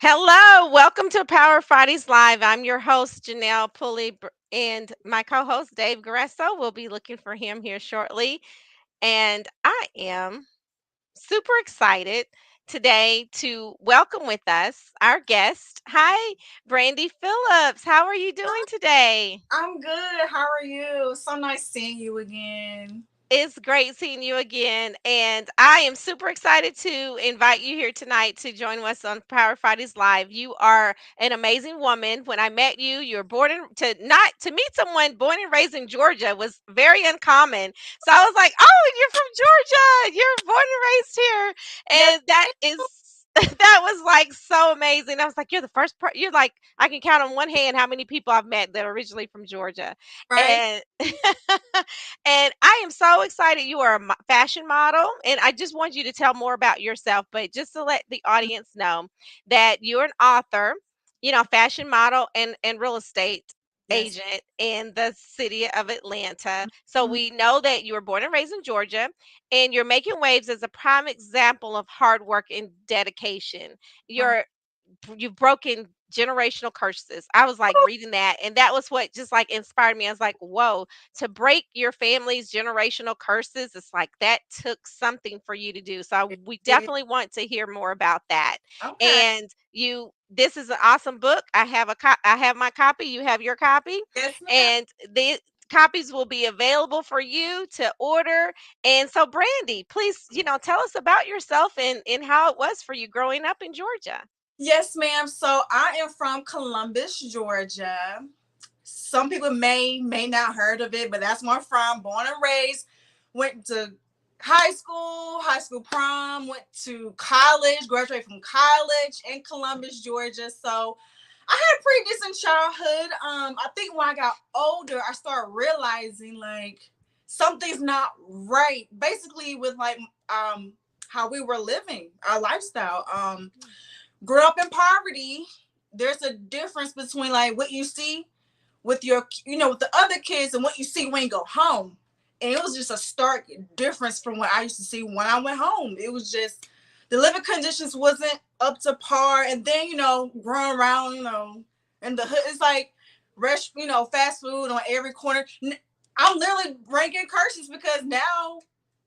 Hello, welcome to Power Fridays Live. I'm your host, Janelle and my co host, Dave Gresso. We'll be looking for him here shortly. And I am super excited today to welcome with us our guest. Hi, Brandy Phillips. How are you doing today? I'm good. How are you? So nice seeing you again. It's great seeing you again. And I am super excited to invite you here tonight to join us on Power Fridays Live. You are an amazing woman. When I met you, you were born in, to not to meet someone born and raised in Georgia was very uncommon. So I was like, "Oh, you're from Georgia. You're born and raised here." Yes, And that is that was like so amazing. I was like, "You're the you're like I can count on one hand how many people I've met that are originally from Georgia." right? And and I am so excited. You are a fashion model, and I just want you to tell more about yourself. But just to let the audience know that you're an author, fashion model and real estate Yes. agent in the city of Atlanta. So Mhm. we know that you were born and raised in Georgia, and you're making waves as a prime example of hard work and dedication. Right. You've broken generational curses. I was like reading that, and that was what just like inspired me. I was like, whoa, to break your family's generational curses, it's like that took something for you to do. So we Did. definitely want to hear more about that. Okay. And this is an awesome book. I have my copy, you have your copy, Yes, ma'am. and the copies will be available for you to order. And so Brandy, please, tell us about yourself and how it was for you growing up in Georgia. Yes, ma'am. So I am from Columbus, Georgia. Some people may not heard of it, but that's where I'm from. Born and raised. Went to high school prom. Went to college. Graduated from college in Columbus, Georgia. So I had a pretty decent childhood. I think when I got older, I started realizing like something's not right. Basically, with like how we were living our lifestyle. Grew up in poverty. There's a difference between like what you see with your, with the other kids and what you see when you go home. And it was just a stark difference from what I used to see when I went home. It was just the living conditions wasn't up to par. And then, growing around, in the hood, it's like fast food on every corner. I'm literally breaking curses because now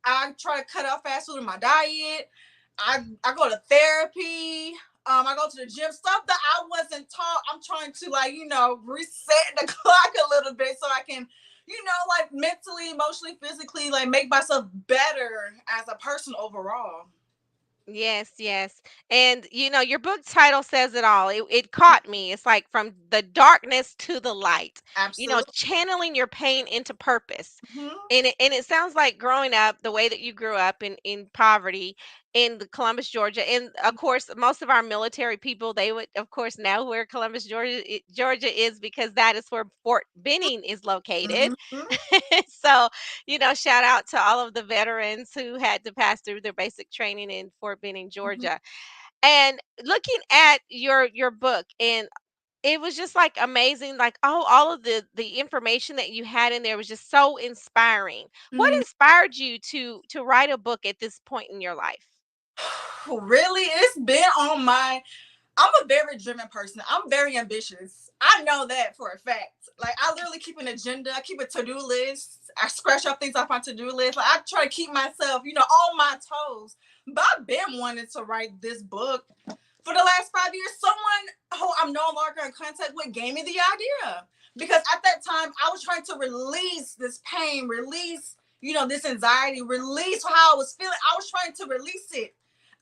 I try to cut out fast food in my diet. I go to therapy. I go to the gym. Stuff that I wasn't taught. I'm trying to like, reset the clock a little bit so I can, like mentally, emotionally, physically, like make myself better as a person overall. Yes, yes. And your book title says it all. It caught me. It's like from the darkness to the light. Absolutely. Channeling your pain into purpose. Hmm. And it sounds like growing up the way that you grew up in poverty in the Columbus, Georgia. And of course, most of our military people, they would of course know where Columbus, Georgia is because that is where Fort Benning is located. Hmm. So, shout out to all of the veterans who had to pass through their basic training in Fort Benning, Hmm. Georgia. And looking at your book, and it was just like amazing, like, oh, all of the information that you had in there was just so inspiring. What Hmm. inspired you to write a book at this point in your life? Really, it's been on my. I'm a very driven person. I'm very ambitious. I know that for a fact. Like I literally keep an agenda. I keep a to-do list. I scratch off things off my to-do list. Like I try to keep myself, on my toes. But I've been wanting to write this book for the last 5 years. Someone who I'm no longer in contact with gave me the idea. Because at that time I was trying to release this pain, release, this anxiety, release how I was feeling. I was trying to release it.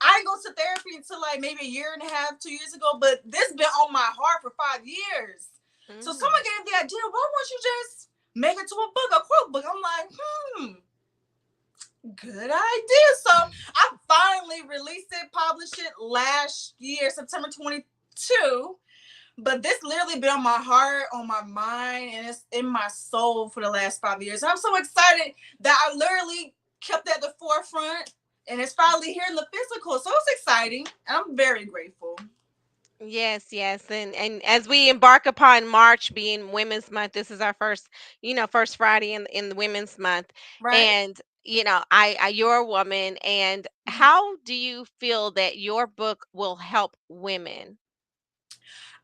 I didn't go to therapy until like maybe a year and a half, 2 years ago, but this been on my heart for 5 years. So Mm. someone gave the idea, why won't you just make it to a book, a quote book? I'm like, good idea. So I finally released it, published it last year, September 22. But this literally been on my heart, on my mind, and it's in my soul for the last 5 years. I'm so excited that I literally kept at the forefront and it's finally here in the physical. So it's exciting. And I'm very grateful. Yes, yes. And as we embark upon March being Women's Month, this is our first, first Friday in the Women's Month. Right? And you're a woman, and Mhm. how do you feel that your book will help women?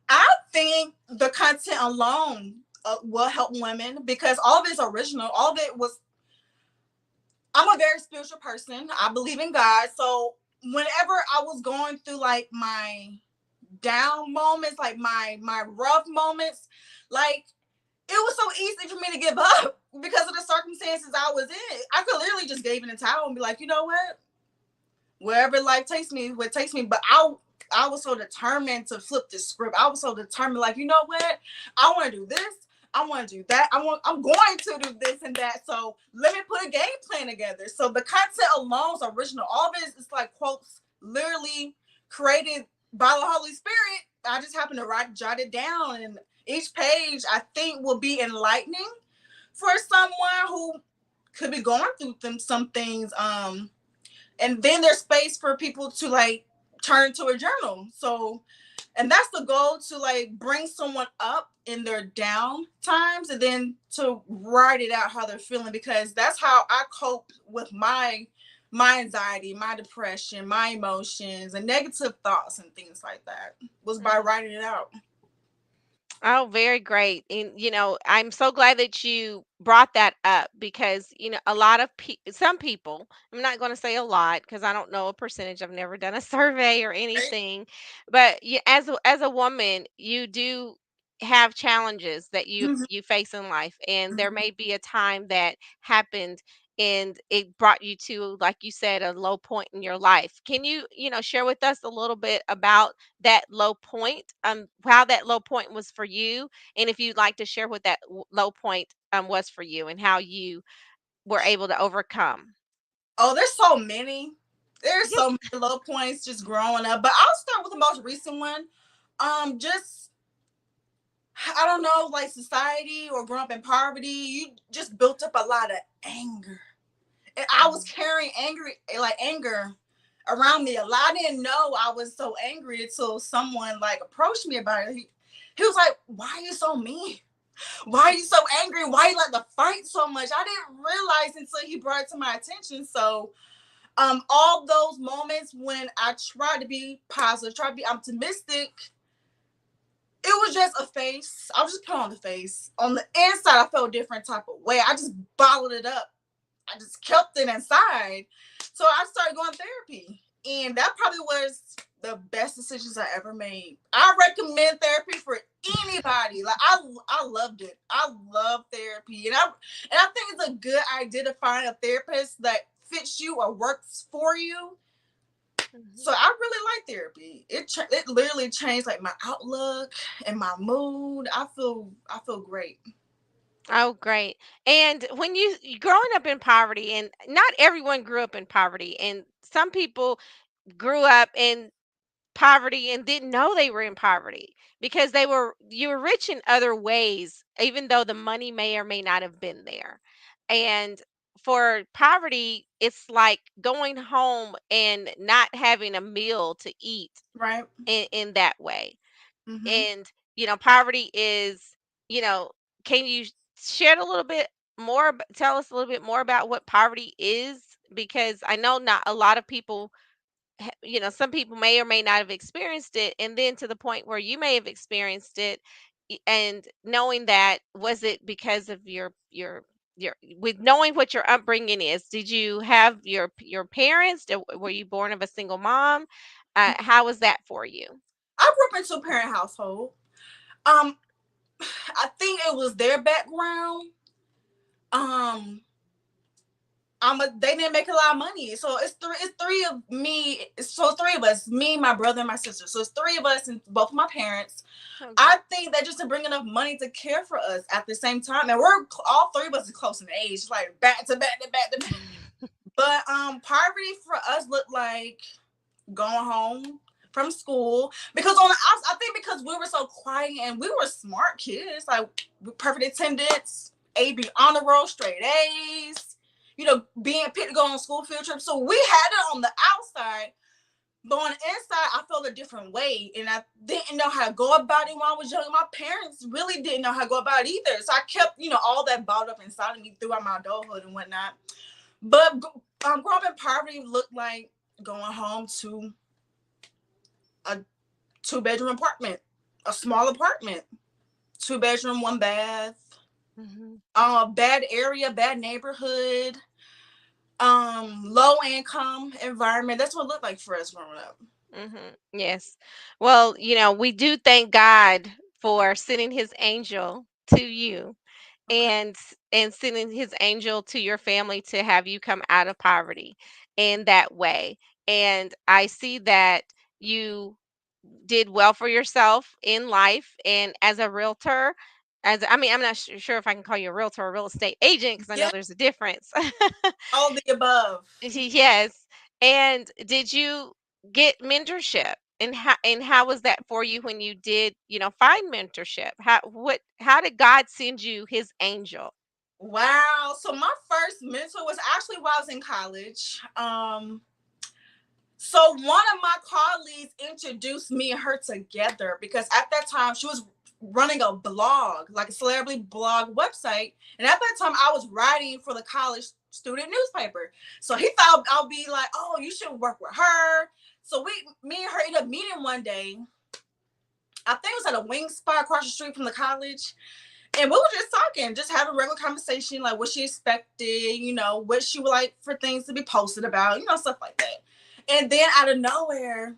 I think the content alone will help women because all of it's original. All of it was. I'm a very spiritual person. I believe in God. So whenever I was going through like my down moments, like my rough moments, like it was so easy for me to give up because of the circumstances I was in. I could literally just give in the towel and be like, you know what, wherever life takes me, where it takes me. But I was so determined to flip the script. I was so determined, like, you know what? I want to do this. I want to do that. I'm going to do this and that. So let me put a game plan together. So the content alone is original. All of it is like quotes literally created by the Holy Spirit. I just happened to jot it down, and each page I think will be enlightening for someone who could be going through some things. And then there's space for people to like turn to a journal. So, and that's the goal, to like bring someone up in their down times and then to write it out how they're feeling, because that's how I cope with my anxiety, my depression, my emotions, and negative thoughts and things like that, was by Mhm. writing it out. Oh, very great. And I'm so glad that you brought that up because, a lot of some people, I'm not going to say a lot because I don't know a percentage. I've never done a survey or Right? anything. But as a woman, you do have challenges that you Mm-hmm. you face in life, and there Mm-hmm. may be a time that happened and it brought you to, like you said, a low point in your life. Can you share with us a little bit about that low point, how that low point was for you, and if you'd like to share what that low point was for you and how you were able to overcome. Oh, there's so many. There's Yes. so many low points just growing up. But I'll start with the most recent one. Just I don't know, like society or growing up in poverty, you just built up a lot of anger. And I was Mhm. carrying anger around me a lot. I didn't know I was so angry until someone like approached me about it. He was like, "Why are you so mean? Why are you so angry? Why you like to fight so much?" I didn't realize until he brought it to my attention. So all those moments when I tried to be positive, tried to be optimistic, it was just a face. I was just put on the face. On the inside, I felt a different type of way. I just bottled it up. I just kept it inside. So I started going to therapy. And that probably was the best decisions I ever made. I recommend therapy for anybody. Like I loved it. I love therapy. And I think it's a good idea to find a therapist that fits you or works for you. Mhm. So I really like therapy. It literally changed like my outlook and my mood. I feel great. Oh, great. And when growing up in poverty, and not everyone grew up in poverty, and some people grew up in poverty and didn't know they were in poverty because you were rich in other ways, even though the money may or may not have been there. And for poverty, it's like going home and not having a meal to eat Right? in that way. Mm-hmm. And poverty is, you know can you share a little bit more, tell us a little bit more about what poverty is, because I know not a lot of people some people may or may not have experienced it, and then to the point where you may have experienced it, and knowing that, was it because of your with knowing what your upbringing is, did you have your parents, were you born of a single mom, how was that for you? I grew up in a two-parent household. Um, I think it was their background. Um, they didn't make a lot of money, so it's three of me. So three of us, me, my brother, and my sister. So it's three of us and both of my parents. Okay. I think that just to bring enough money to care for us at the same time, and we're all three of us are close in age, like back to back to back to back. But poverty for us looked like going home from school because I think because we were so quiet and we were smart kids, like perfect attendance, AB honor roll, straight A's, being picked to go on school field trips. So we had it on the outside, but on the inside, I felt a different way, and I didn't know how to go about it when I was young. My parents really didn't know how to go about it either, so I kept, all that bottled up inside of me throughout my adulthood and whatnot. But growing up in poverty looked like going home to a two-bedroom apartment. a small apartment, 2 bedroom, 1 bath. Mhm. Bad area, bad neighborhood, low income environment. That's what it looked like for us growing up. Yes. Well, we do thank God for sending his angel to you, Okay. and sending his angel to your family to have you come out of poverty in that way. And I see that you did well for yourself in life, and as a realtor, as I mean, I'm not sure if I can call you a realtor or a real estate agent, because I Yeah, know there's a difference. all the above. Yes. And did you get mentorship? And how was that for you when you did, find mentorship? How did God send you his angel? Wow. So my first mentor was actually while I was in college. So one of my colleagues introduced me and her together because at that time she was running a blog, like a celebrity blog website. And at that time I was writing for the college student newspaper. So he thought I'll be like, oh, you should work with her. So me and her ended up meeting one day. I think it was at a wing spot across the street from the college. And we were just talking, just having a regular conversation, like what she expected, what she would like for things to be posted about, stuff like that. And then out of nowhere,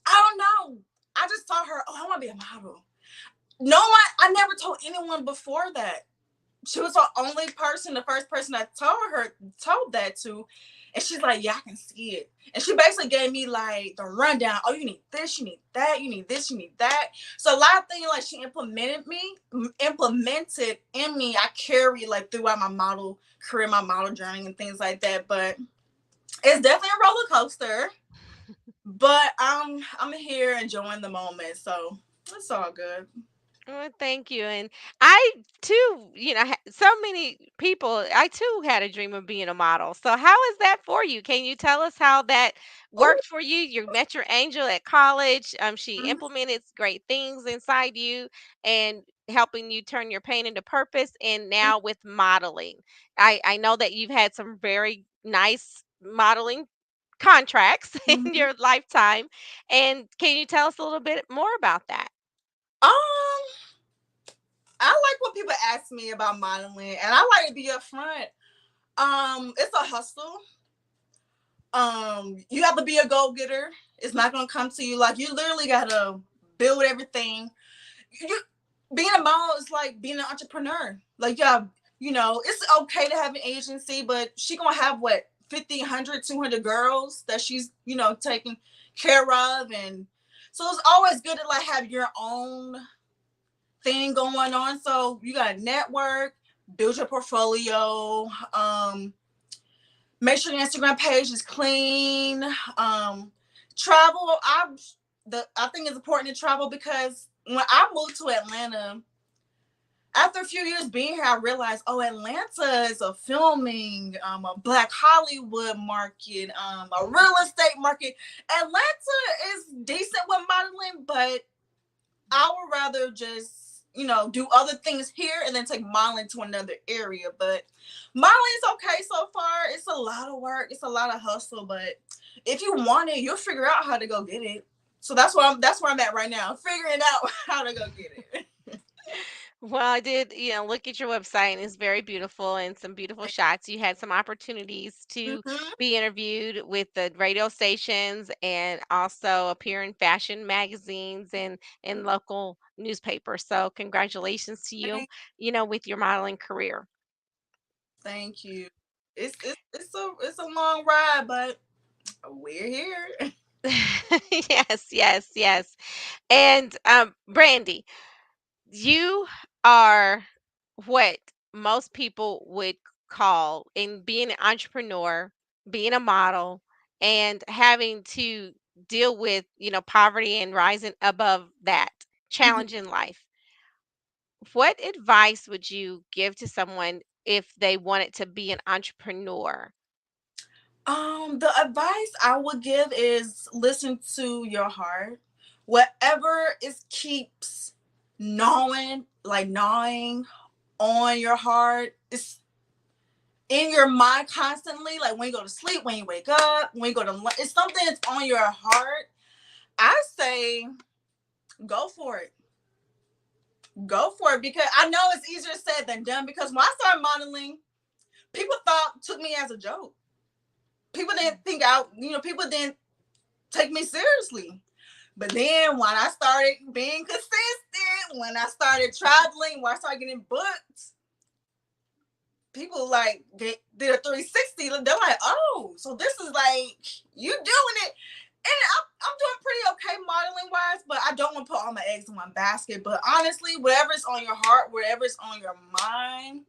I don't know. I just told her, oh, I want to be a model. No one, I never told anyone before that. She was the only person, the first person I told that to. And she's like, yeah, I can see it. And she basically gave me like the rundown. Oh, you need this, you need that, you need this, you need that. So a lot of things like she implemented in me, I carry like throughout my model career, my model journey and things like that. But it's definitely a roller coaster. But I'm here enjoying the moment. So it's all good. Well, thank you. And I too, so many people, I too had a dream of being a model. So how is that for you? Can you tell us how that Oh, worked for you? You met your angel at college. She implemented great things inside you and helping you turn your pain into purpose. And now with modeling, I know that you've had some very nice modeling contracts in mm-hmm. your lifetime. And can you tell us a little bit more about that? um I like when people ask me about modeling, and I like to be upfront. It's a hustle. You have to be a go getter. It's not gonna come to you like you literally gotta build everything. You being a model is like being an entrepreneur. Like yeah, it's okay to have an agency, but she gonna have what 50, 100, 200 girls that she's taking care of, and so it's always good to like have your own thing going on. So you got to network, build your portfolio, make sure your Instagram page is clean. Travel. I think it's important to travel because when I moved to Atlanta, after a few years being here, I realized, oh, Atlanta is a filming, a Black Hollywood market, a real estate market. Atlanta is decent with modeling, but I would rather just, do other things here and then take modeling to another area. But modeling is okay so far. It's a lot of work. It's a lot of hustle. But if you want it, you'll figure out how to go get it. So that's where I'm at right now, figuring out how to go get it. Well, I did, look at your website, and it's very beautiful and some beautiful shots. You had some opportunities to Mm-hmm. be interviewed with the radio stations and also appear in fashion magazines and in local newspapers. So, congratulations to you, Thank, with your modeling career. thank you. It's a long ride, but we're here. Yes, yes, yes. And Brandy, you are what most people would call in being an entrepreneur, being a model, and having to deal with, poverty and rising above that challenge in life. What advice would you give to someone if they wanted to be an entrepreneur? The advice I would give is listen to your heart. Whatever is keeps gnawing on your heart, it's in your mind constantly. Like when you go to sleep, when you wake up, when you go to it's something that's on your heart. I say go for it. Go for it, because I know it's easier said than done. Because when I started modeling, people thought took me as a joke. People didn't think out, people didn't take me seriously. But then when I started being consistent, when I started traveling, when I started getting booked, people like they did a 360. They're like, oh, so this is like you doing it. And I'm doing pretty okay modeling wise, but I don't want to put all my eggs in one basket. But honestly, whatever's on your heart, whatever's on your mind,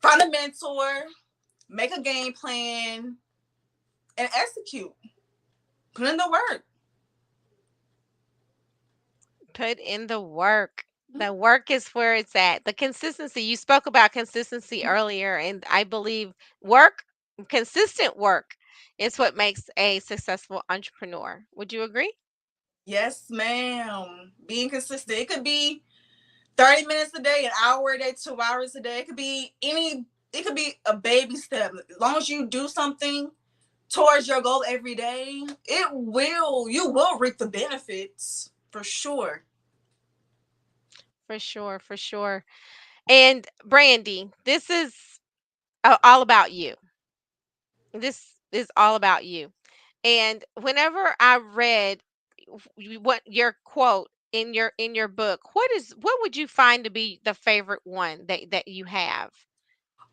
find a mentor, make a game plan, and execute. Put in the work. Put in the work. The work is where it's at. The consistency. You spoke about consistency earlier, and I believe work, consistent work, is what makes a successful entrepreneur. Would you agree? Yes, ma'am. Being consistent. It could be 30 minutes a day, an hour a day, 2 hours a day. It could be a baby step. As long as you do something towards your goal every day, you will reap the benefits for sure. For sure, for sure. And Brandy, this is all about you. This is all about you. And whenever I read what your quote in your book, what would you find to be the favorite one that you have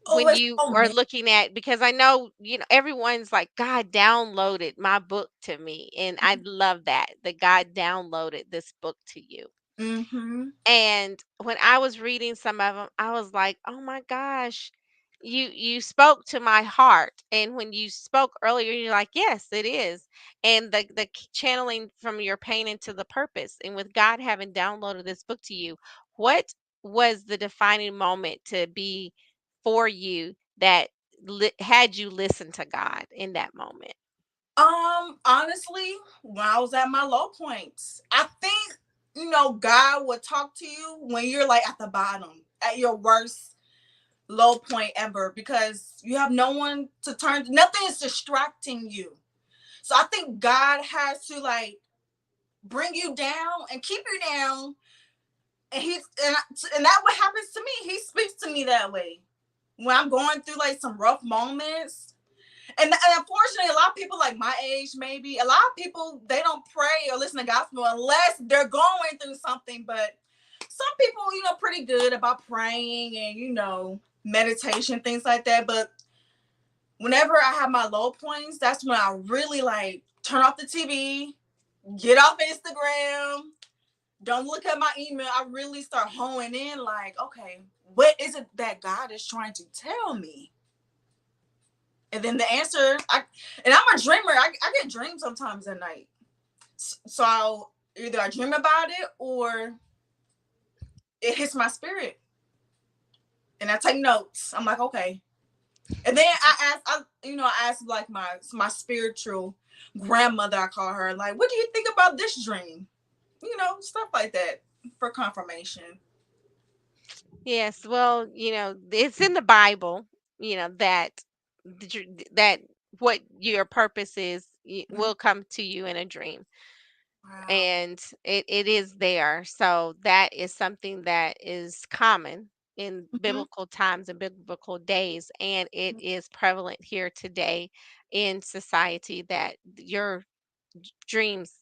Oh, when it's you so are many. looking at, because I know, everyone's like, God downloaded my book to me, and I love that God downloaded this book to you. Mm-hmm. And when I was reading some of them, I was like, "Oh my gosh, you spoke to my heart." And when you spoke earlier, you're like, "Yes, it is." And channeling from your pain into the purpose. And with God having downloaded this book to you, what was the defining moment to be for you that had you listen to God in that moment? Honestly, when I was at my low points, I think God would talk to you when you're like at the bottom, at your worst low point ever, because you have no one to turn to. Nothing is distracting you. So I think God has to like bring you down and keep you down, and and that what happens to me. He speaks to me that way when I'm going through like some rough moments. And unfortunately, a lot of people like my age, maybe a lot of people, they don't pray or listen to gospel unless they're going through something. But some people, pretty good about praying and meditation, things like that. But whenever I have my low points, that's when I really like turn off the TV, get off Instagram, don't look at my email. I really start honing in, like, okay, what is it that God is trying to tell me? And then the answer, and I'm a dreamer. I get dreams sometimes at night. So either I dream about it or it hits my spirit, and I take notes. I'm like, okay. And then I asked like my spiritual grandmother, I call her, like, what do you think about this dream? Stuff like that for confirmation. Yes, well, it's in the Bible, that that what your purpose is Mhm. will come to you in a dream, Wow. and it is there. So that is something that is common in Mhm. biblical times and biblical days, and it is prevalent here today in society, that your dreams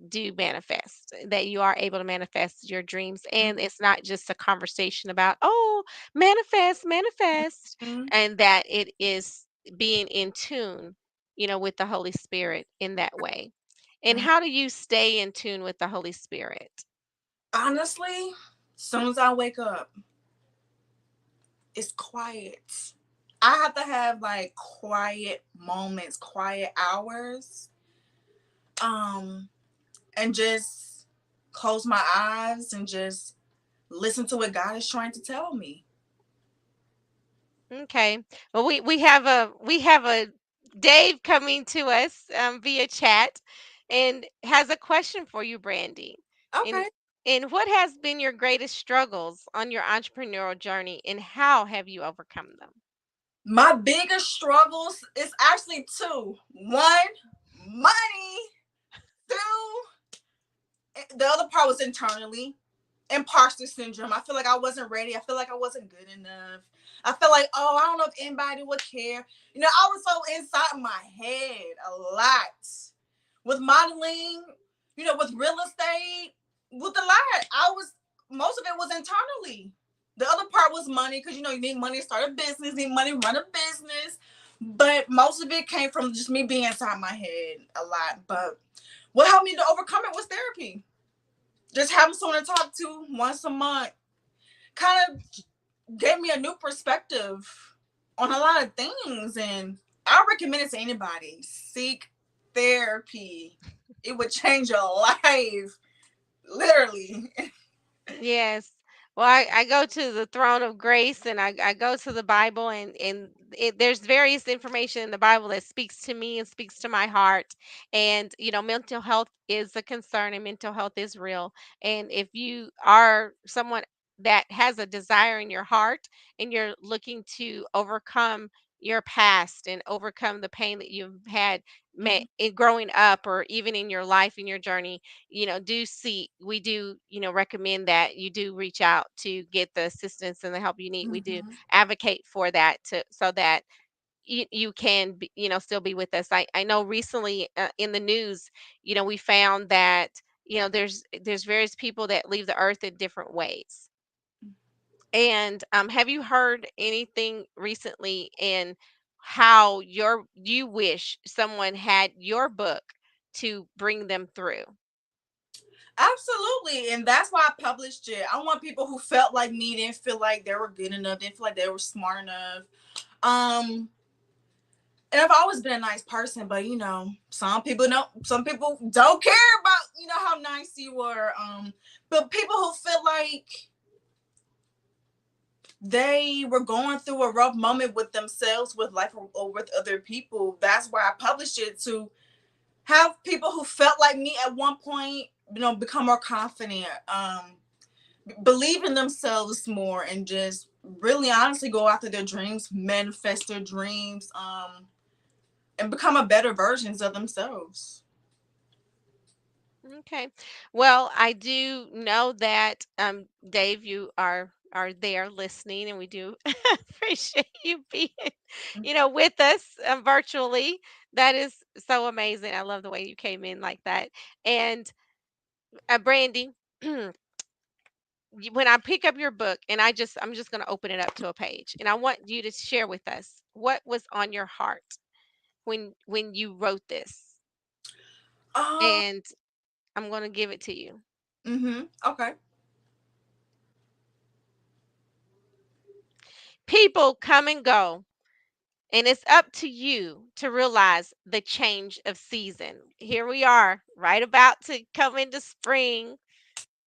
do manifest, that you are able to manifest your dreams. And it's not just a conversation about, oh, manifest, manifest, Mhm. and that it is being in tune, with the Holy Spirit in that way. And Mhm. how do you stay in tune with the Holy Spirit? Honestly, as soon as I wake up, it's quiet. I have to have like quiet moments, quiet hours, um, and just close my eyes and just listen to what God is trying to tell me. Okay. Well, we have a Dave coming to us via chat, and has a question for you, Brandy. And Okay. and what has been your greatest struggles on your entrepreneurial journey, and how have you overcome them? My biggest struggles is actually two. One, money. Two, the other part was internally. imposter syndrome. I feel like I wasn't ready. I feel like I wasn't good enough. I feel like, oh, I don't know if anybody would care. I was so inside my head a lot with modeling, with real estate, with a lot. Most of it was internally. The other part was money because, you need money to start a business, need money to run a business. But most of it came from just me being inside my head a lot. But what helped me to overcome it was therapy. Just having someone to talk to once a month kind of gave me a new perspective on a lot of things. And I recommend it to anybody. Seek therapy. It would change your life. Literally. Yes. Well, I go to the throne of grace, and I go to the Bible, and there's various information in the Bible that speaks to me and speaks to my heart. And, mental health is a concern, and mental health is real. And if you are someone that has a desire in your heart and you're looking to overcome your past and overcome the pain that you've had in growing up, or even in your life, in your journey, do see we do, recommend that you do reach out to get the assistance and the help you need. We do Mm-hmm. advocate for that, to so that you can be, still be with us. I know recently, in the news, we found that, there's various people that leave the earth in different ways. And have you heard anything recently in how you wish someone had your book to bring them through? Absolutely. And that's why I published it. I want people who felt like me, didn't feel like they were good enough, didn't feel like they were smart enough. And I've always been a nice person, but some people don't care about, how nice you were. But people who feel like they were going through a rough moment with themselves, with life, or with other people. That's why I published it, to have people who felt like me at one point, become more confident, believe in themselves more, and just really honestly go after their dreams, manifest their dreams, and become a better versions of themselves. Okay. Well, I do know that, Dave, you are there listening, and we do appreciate you being, with us, virtually. That is so amazing. I love the way you came in like that. And, Brandy, when I pick up your book, and I'm just going to open it up to a page, and I want you to share with us what was on your heart when you wrote this, Uh, and I'm going to give it to you. okay. People come and go, and it's up to you to realize the change of season. Here we are, right about to come into spring.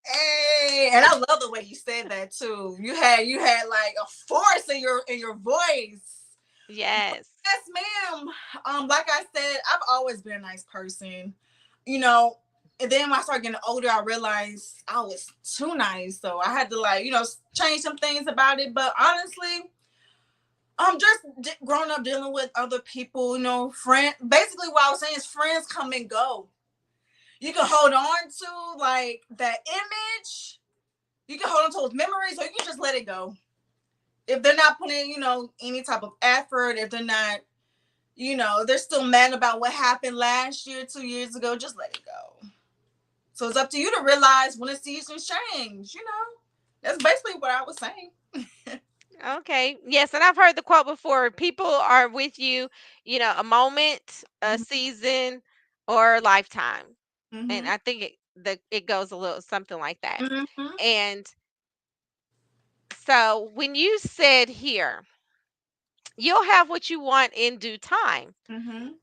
Hey, and I love the way you said that too. You had like a force in your voice. Yes. Yes, ma'am. Like I said, I've always been a nice person. You know, and then when I started getting older, I realized I was too nice. So I had to, like, change some things about it. But honestly, just growing up dealing with other people, friend. Basically, what I was saying is friends come and go. You can hold on to like that image. You can hold on to those memories, or you can just let it go. If they're not putting, any type of effort, if they're not, they're still mad about what happened last year, 2 years ago, just let it go. So it's up to you to realize when the seasons change. That's basically what I was saying. Okay. Yes, and I've heard the quote before. People are with you, a moment, a season, or a lifetime. And Mm-hmm. I think it goes a little something like that. Mm-hmm. And so when you said here, you'll have what you want in due time. Mm-hmm.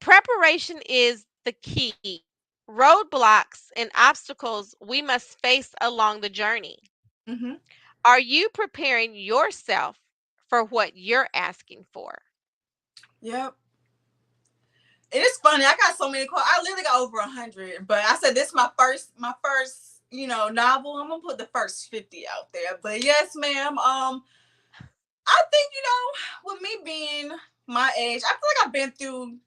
Preparation is the key. Roadblocks and obstacles we must face along the journey. Mm-hmm. Are you preparing yourself for what you're asking for? Yep. It is funny. I got so many quotes. I literally got over 100. But I said this is my first, novel. I'm gonna put the first 50 out there. But yes, ma'am. I think, with me being my age, I feel like I've been through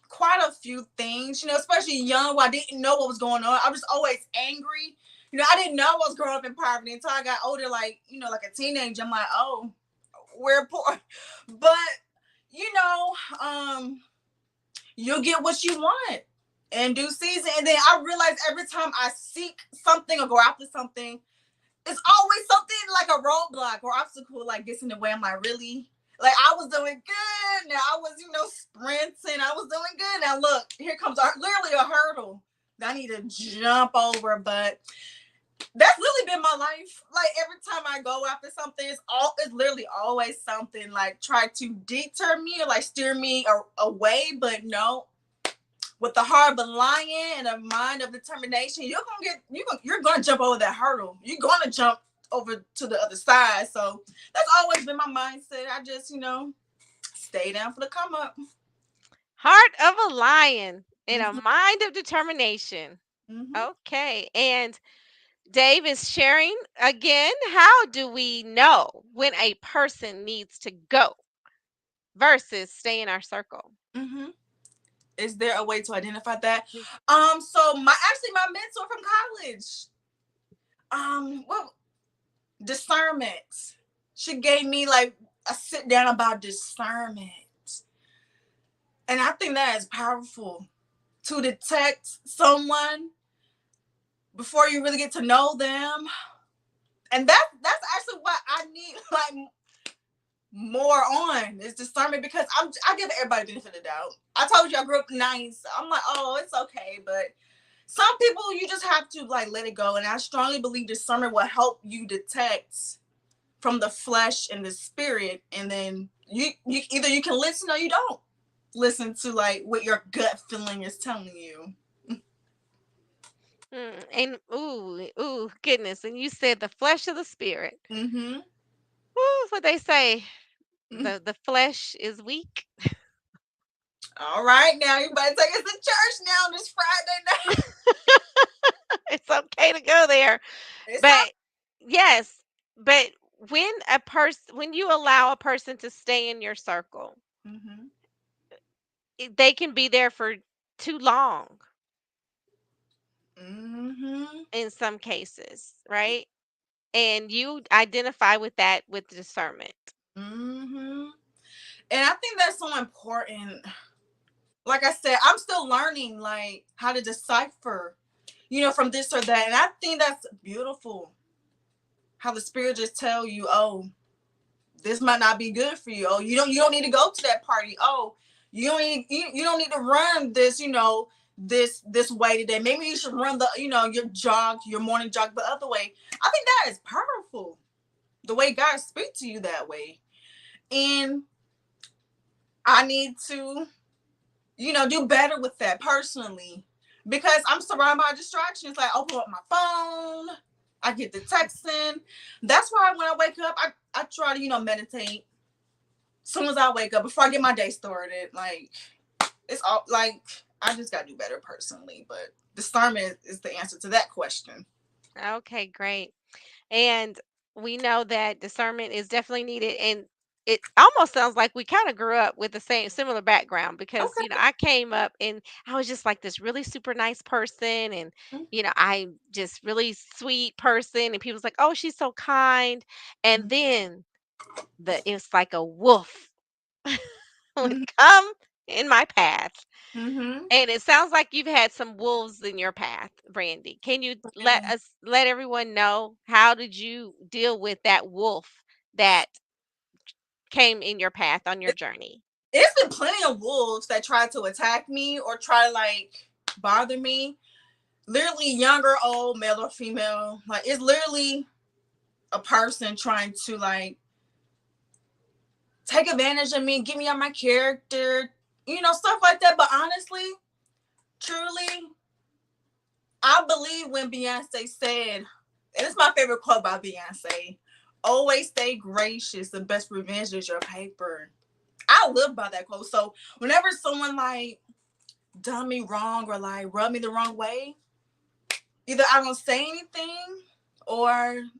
quite a few things, especially young, where I didn't know what was going on. I was always angry. I didn't know I was growing up in poverty until I got older, like, like a teenager. I'm like, oh, we're poor. But, you know, um, you'll get what you want in due season. And then I realize every time I seek something or go after something, it's always something like a roadblock or obstacle like gets in the way. I'm like, really? Like I was doing good. Now I was, sprinting. I was doing good. Now look, here comes literally a hurdle that I need to jump over. But that's really been my life. Like every time I go after something, it's literally always something like try to deter me or like steer me away. But no, with the heart of a lion and a mind of determination, you're gonna jump over that hurdle. You're gonna jump over to the other side. So that's always been my mindset. I just, stay down for the come up. Heart of a lion and a Mm-hmm. mind of determination. Mm-hmm. Okay. And Dave is sharing again. How do we know when a person needs to go versus stay in our circle? Mm-hmm. Is there a way to identify that? Mm. So my mentor from college, well, discernment. She gave me like a sit down about discernment. And I think that is powerful to detect someone before you really get to know them. And that's actually what I need like more on is discernment because I give everybody the benefit of the doubt. I told you I grew up nice. I'm like, oh, it's okay, but some people you just have to like let it go. And I strongly believe discernment will help you detect from the flesh and the spirit, and then you either you can listen or you don't listen to like what your gut feeling is telling you. And ooh, goodness. And you said the flesh of the spirit. Mm-hmm. Ooh, what they say. The flesh is weak. All right, now you better take us to church now this Friday night. It's okay to go there. It's all. But yes, but when you allow a person to stay in your circle, Mm-hmm. they can be there for too long Mm-hmm. in some cases, right? And you identify with that with discernment. Mm-hmm. And I think that's so important. Like I said, I'm still learning like how to decipher, from this or that. And I think that's beautiful. How the spirit just tell you, oh, this might not be good for you. Oh, you don't need to go to that party. Oh, you don't need to run this, this way today. Maybe you should run the, your morning jog the other way. I think that is powerful. The way God speaks to you that way. And I need to, do better with that personally. Because I'm surrounded by distractions. Like open up my phone. I get the texting. That's why when I wake up, I try to, meditate soon as I wake up before I get my day started. Like it's all like I just gotta do better personally. But discernment is the answer to that question. Okay, great. And we know that discernment is definitely needed. And it almost sounds like we kind of grew up with the same similar background because, Okay. I came up and I was just like this really super nice person. And, I just really sweet person. And people's like, oh, she's so kind. And then it's like a wolf would Mm-hmm. come in my path. Mm-hmm. And it sounds like you've had some wolves in your path, Brandy. Can you let everyone know how did you deal with that wolf that came in your path on your journey? It's been plenty of wolves that try to attack me or try to like bother me. Literally young or old, male or female. Like it's literally a person trying to like take advantage of me, get me on my character, stuff like that. But honestly, truly, I believe when Beyonce said, and it's my favorite quote by Beyonce, always stay gracious. The best revenge is your paper. I live by that quote. So whenever someone like done me wrong or like rub me the wrong way, either I don't say anything or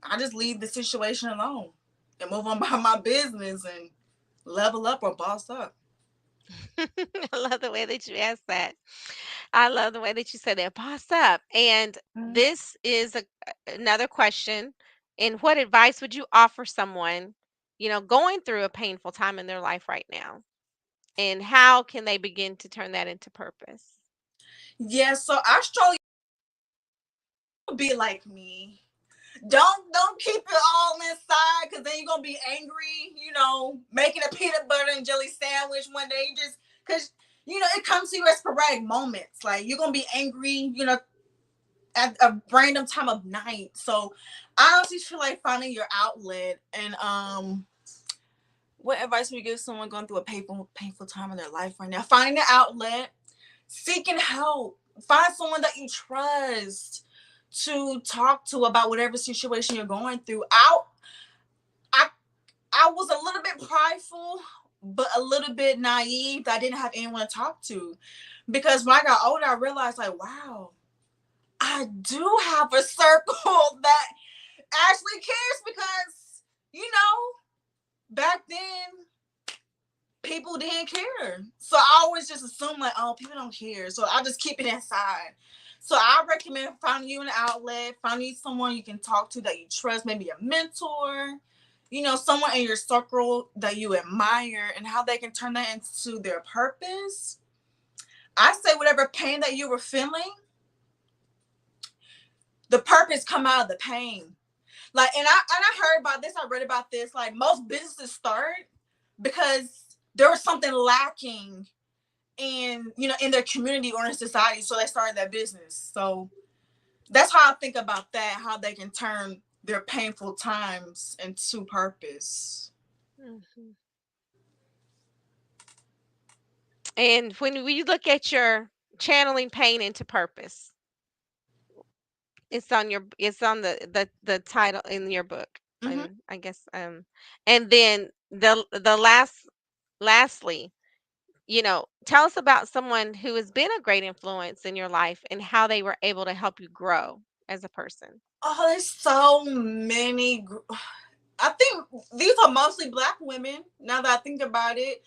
I just leave the situation alone and move on by my business and level up or boss up. I love the way that you asked that. I love the way that you said that. Boss up. And Mm. this is another question. And what advice would you offer someone, going through a painful time in their life right now? And how can they begin to turn that into purpose? Yeah, so I strongly be like me. Don't keep it all inside because then you're gonna be angry, making a peanut butter and jelly sandwich one day. You just because it comes to you at sporadic moments. Like you're gonna be angry, at a random time of night. So I honestly feel like finding your outlet and what advice would you give someone going through a painful time in their life right now? Finding an outlet, seeking help, find someone that you trust to talk to about whatever situation you're going through. I I was a little bit prideful, but a little bit naive that I didn't have anyone to talk to. Because when I got older, I realized like, wow, I do have a circle that actually cares because, back then people didn't care. So I always just assume like, oh, people don't care. So I just keep it inside. So I recommend finding you an outlet, finding you someone you can talk to that you trust, maybe a mentor, someone in your circle that you admire and how they can turn that into their purpose. I say whatever pain that you were feeling, the purpose come out of the pain. Like and I heard about this, I read about this. Like most businesses start because there was something lacking in their community or in society, so they started that business. So that's how I think about that, how they can turn their painful times into purpose. Mhm. And when we look at your channeling pain into purpose, it's on the title in your book. Mm-hmm. And I guess and then lastly, tell us about someone who has been a great influence in your life and how they were able to help you grow as a person. Oh, there's so many. I think these are mostly black women. Now that I think about it,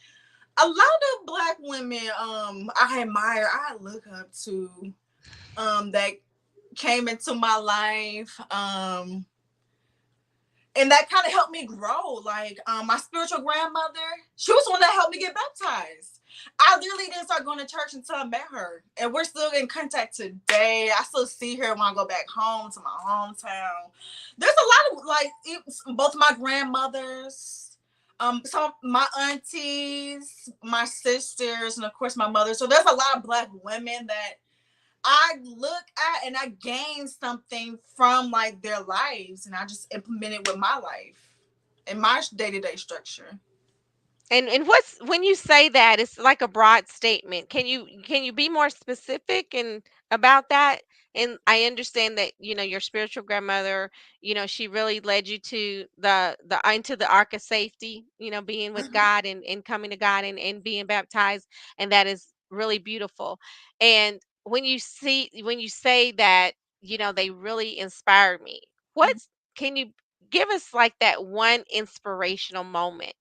a lot of black women, I admire, I look up to, that came into my life. And that kind of helped me grow. Like my spiritual grandmother, she was the one that helped me get baptized. I literally didn't start going to church until I met her, and we're still in contact today. I still see her when I go back home to my hometown. There's a lot of both my grandmothers, some of my aunties, my sisters, and of course my mother. So there's a lot of black women that I look at and I gain something from like their lives and I just implement it with my life and my day-to-day structure. And what's when you say that, it's like a broad statement. Can you be more specific and about that? And I understand that, your spiritual grandmother, she really led you to the into the ark of safety, being with Mhm. God and coming to God and being baptized, and that is really beautiful. And when you say that, they really inspired me. What's Can you give us like that one inspirational moment,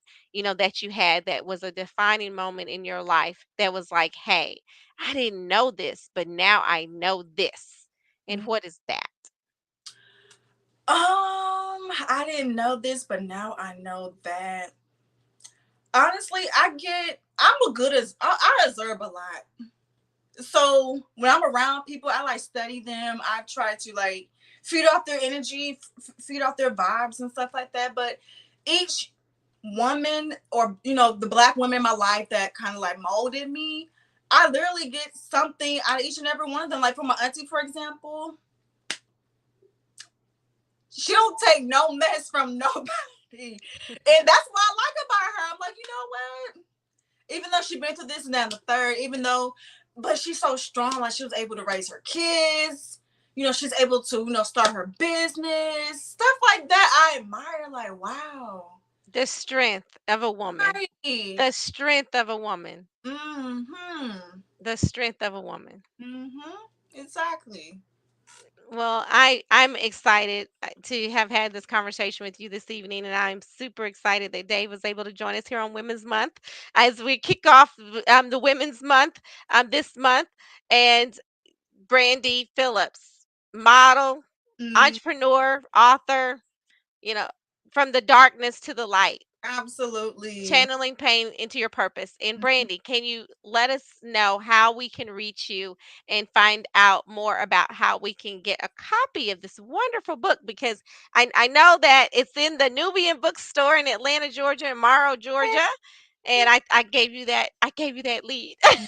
that you had that was a defining moment in your life that was like, hey, I didn't know this, but now I know this. And Mhm. what is that? I didn't know this, but now I know that. Honestly, I'm a good as I observe a lot. So when I'm around people, I like study them. I try to like feed off their energy, feed off their vibes and stuff like that. But each woman or the black women in my life that kind of like molded me, I literally get something out of each and every one of them. Like for my auntie, for example, she don't take no mess from nobody, and that's what I like about her. I'm like, you know what? Even though she been through this and that and the third, but she's so strong. Like she was able to raise her kids. She's able to start her business, stuff like that. I admire. Like wow, The strength of a woman. right. The strength of a woman. Mm-hmm. The strength of a woman. Mm-hmm. Exactly. Well, I'm excited to have had this conversation with you this evening, and I'm super excited that Dave was able to join us here on Women's Month as we kick off the Women's Month this month. And Brandy Phillips, model, Mm, entrepreneur, author, you know, from the darkness to the light, absolutely. channeling pain into your purpose. And Brandy, can you let us know how we can reach you and find out more about how we can get a copy of this wonderful book? Because I know that it's in the Nubian bookstore in Atlanta, Georgia, and Morrow, Georgia. And I gave you that lead. Yes,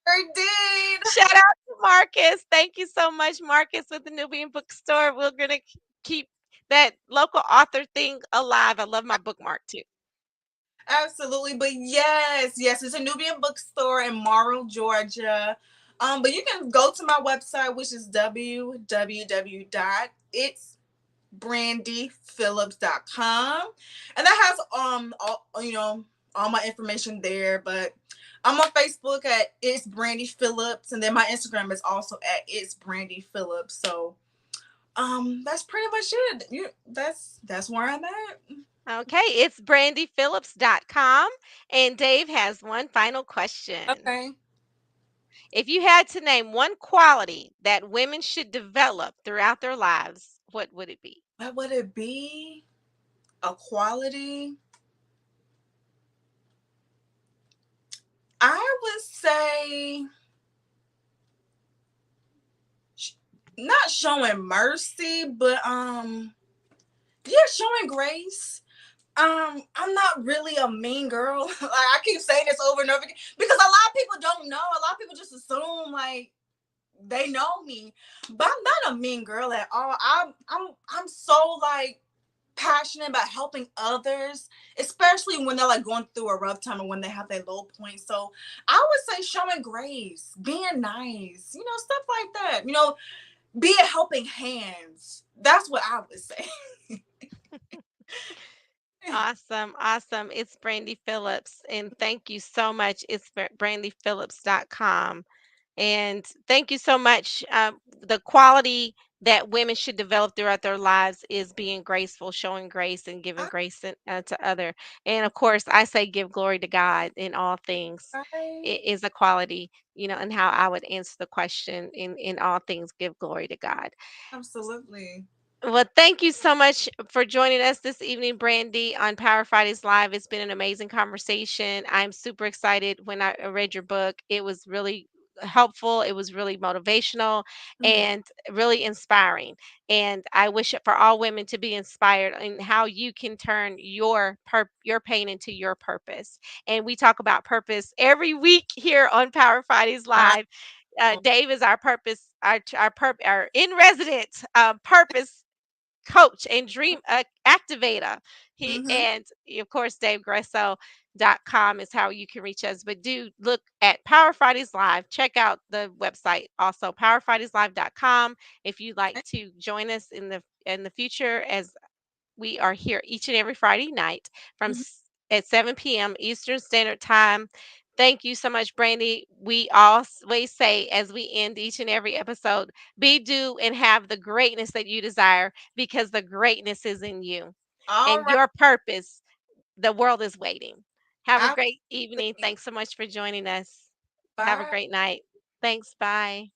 sure did. Shout out to Marcus. Thank you so much, Marcus, with the Nubian bookstore. We're gonna keep that local author thing alive. I love my bookmark too. Absolutely. But yes, yes, it's a Nubian bookstore in Morrow, Georgia. But you can go to my website, which is www.itsbrandyphillips.com. And that has all my information there. But I'm on Facebook at It's Brandy Phillips, and then my Instagram is also at It's Brandy Phillips. So that's pretty much it. That's where I'm at. Okay, it's brandyphillips.com. And Dave has one final question. Okay. If you had to name one quality that women should develop throughout their lives, what would it be? What would it be? A quality? I would say not showing mercy, but yeah, showing grace. I'm not really a mean girl. Like I keep saying this over and over again because a lot of people don't know. A lot of people just assume like they know me, but I'm not a mean girl at all. I'm so like passionate about helping others, especially when they're like going through a rough time or when they have their low point. So I would say showing grace, being nice, stuff like that. Be a helping hands. That's what I would say. Awesome, awesome. It's Brandy Phillips, and thank you so much. It's brandyphillips.com. And thank you so much. The quality that women should develop throughout their lives is being graceful, showing grace, and giving grace to other. And of course, I say give glory to God in all things. Right. It is a quality, and how I would answer the question in all things, give glory to God. Absolutely. Well, thank you so much for joining us this evening, Brandy, on Power Fridays Live. It's been an amazing conversation. I'm super excited when I read your book. It was really helpful, it was really motivational, Mhm. and really inspiring. And I wish it for all women to be inspired in how you can turn your pain into your purpose. And we talk about purpose every week here on Power Fridays I Live. Dave is our purpose, our in resident purpose coach and dream activator. He Mhm. and of course DaveGresso.com is how you can reach us. But do look at Power Fridays Live. Check out the website also powerfridayslive.com if you'd like to join us in the future as we are here each and every Friday night Mhm. at 7 p.m. Eastern Standard Time. Thank you so much, Brandy. We always say as we end each and every episode, be, do, and have the greatness that you desire because the greatness is in you All and right. your purpose. The world is waiting. Have a great evening. Absolutely. Thanks so much for joining us. Have a Bye. great night. Thanks. Bye.